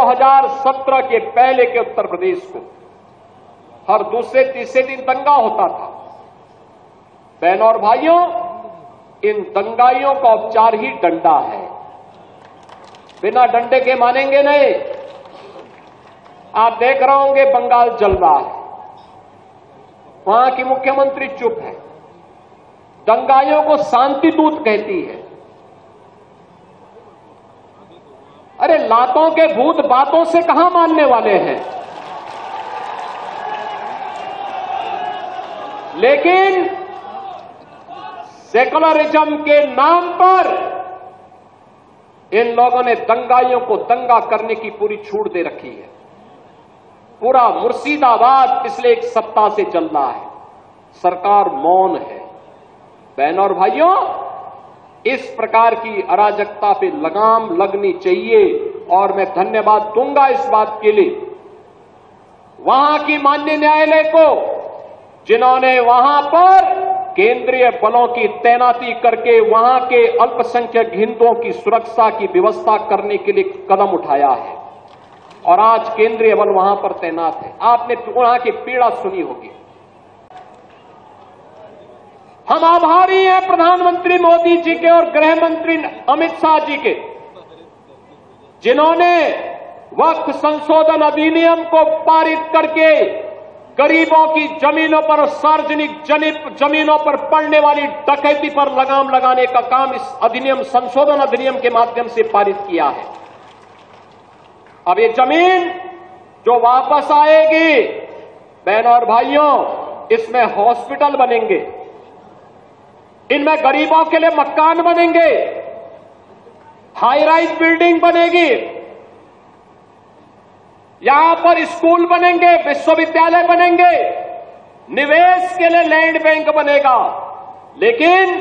2017 के पहले के उत्तर प्रदेश को हर दूसरे तीसरे दिन दंगा होता था। बहनों और भाइयों, इन दंगाइयों का उपचार ही डंडा है। बिना डंडे के मानेंगे नहीं। आप देख रहे होंगे बंगाल जल रहा है, वहां की मुख्यमंत्री चुप है, दंगाइयों को शांति दूत कहती है। अरे लातों के भूत बातों से कहां मानने वाले हैं। लेकिन सेकुलरिज्म के नाम पर इन लोगों ने दंगाइयों को दंगा करने की पूरी छूट दे रखी है। पूरा मुर्शिदाबाद पिछले एक सप्ताह से चल रहा है, सरकार मौन है। बहनों और भाइयों, इस प्रकार की अराजकता पे लगाम लगनी चाहिए और मैं धन्यवाद दूंगा इस बात के लिए वहां की माननीय न्यायालय को, जिन्होंने वहां पर केंद्रीय बलों की तैनाती करके वहां के अल्पसंख्यक हिंदुओं की सुरक्षा की व्यवस्था करने के लिए कदम उठाया है और आज केंद्रीय बल वहां पर तैनात है। आपने वहां की पीड़ा सुनी होगी। हम आभारी हैं प्रधानमंत्री मोदी जी के और गृह मंत्री अमित शाह जी के, जिन्होंने वक्फ संशोधन अधिनियम को पारित करके गरीबों की जमीनों पर और सार्वजनिक जमीनों पर पड़ने वाली डकैती पर लगाम लगाने का काम इस अधिनियम संशोधन अधिनियम के माध्यम से पारित किया है। अब ये जमीन जो वापस आएगी, बहनों और भाइयों, इसमें हॉस्पिटल बनेंगे, इनमें गरीबों के लिए मकान बनेंगे, हाई राइज बिल्डिंग बनेगी, यहां पर स्कूल बनेंगे, विश्वविद्यालय बनेंगे, निवेश के लिए लैंड बैंक बनेगा। लेकिन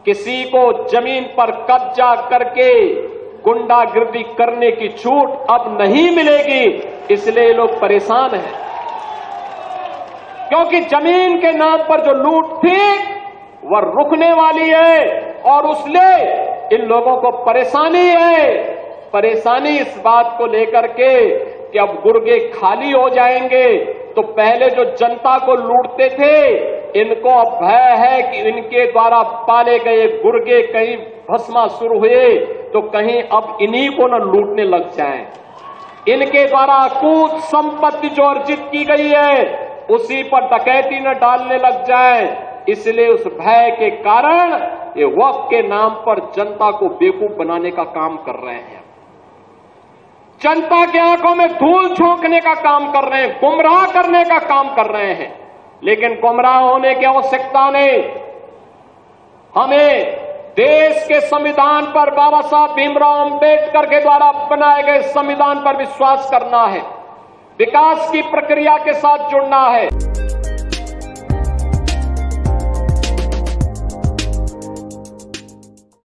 किसी को जमीन पर कब्जा करके गुंडागिर्दी करने की छूट अब नहीं मिलेगी। इसलिए लोग परेशान हैं, क्योंकि जमीन के नाम पर जो लूट थी वह रुकने वाली है और उसलिए इन लोगों को परेशानी है। परेशानी इस बात को लेकर के कि अब गुर्गे खाली हो जाएंगे, तो पहले जो जनता को लूटते थे, इनको अब भय है कि इनके द्वारा पाले गए गुर्गे कहीं भस्मासुर हुए तो कहीं अब इन्हीं को न लूटने लग जाएं। इनके द्वारा अकूत संपत्ति जो अर्जित की गई है उसी पर डकैती न डालने लग जाएं। इसलिए उस भय के कारण ये वक्फ के नाम पर जनता को बेवकूफ बनाने का काम कर रहे हैं, जनता के आंखों में धूल झोंकने का काम कर रहे हैं, गुमराह करने का काम कर रहे हैं। लेकिन गुमराह होने की आवश्यकता नहीं। हमें देश के संविधान पर, बाबा साहब भीमराव अंबेडकर के द्वारा बनाए गए संविधान पर विश्वास करना है, विकास की प्रक्रिया के साथ जुड़ना है।